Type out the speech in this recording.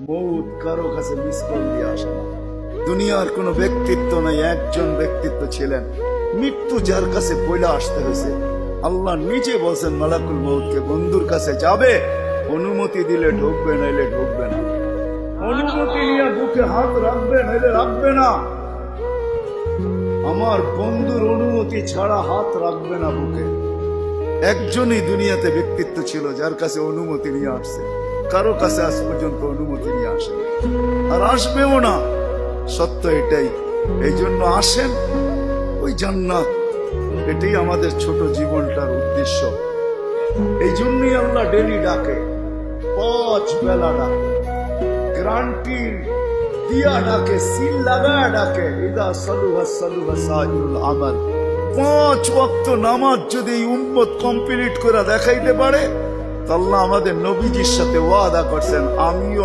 মৌত কারো কাছে মিস কল দিয়ে আসে না। দুনিয়ার কোনো ব্যক্তিত্ব নাই, একজন ব্যক্তিত্ব ছিলেন, মৃত্যু যার কাছে পয়লা আসতে হয়েছে। আল্লাহ নিজে বলছেন মালাকুল মৌতকে, বন্ধুর কাছে যাবে, অনুমতি দিলে ঢুকবে, নাইলে ঢুকবে না। অনুমতি নিয়ে বুকে হাত রাখবে, নাইলে রাখবে না। আমার বন্ধুর অনুমতি ছাড়া হাত রাখবে না বুকে। একজনই দুনিয়াতে ব্যক্তিত্ব ছিল যার কাছে অনুমতি নিয়ে আসছে, কারো কাছে আজ পর্যন্ত অনুমতি নিয়ে আসে আর আসবেও না। সত্য এটাই। এই জন্য আসেন, ওই জান্নাত, এটাই আমাদের ছোট জীবনটার উদ্দেশ্য। এই জন্যই আল্লাহ ডেলি ডাকে, 5 বেলা ডাকে, গ্যারান্টি দিয়া ডাকে, সিল লাগা ডাকে। ইদা সালুহা সালুহা সাইরুল আমাল। 5 ওয়াক্ত নামাজ যদি এই উম্মত কমপ্লিট করে দেখাইতে পারে, আল্লাহ আমাদের নবীজির সাথে ওয়াদা করছেন, আমিও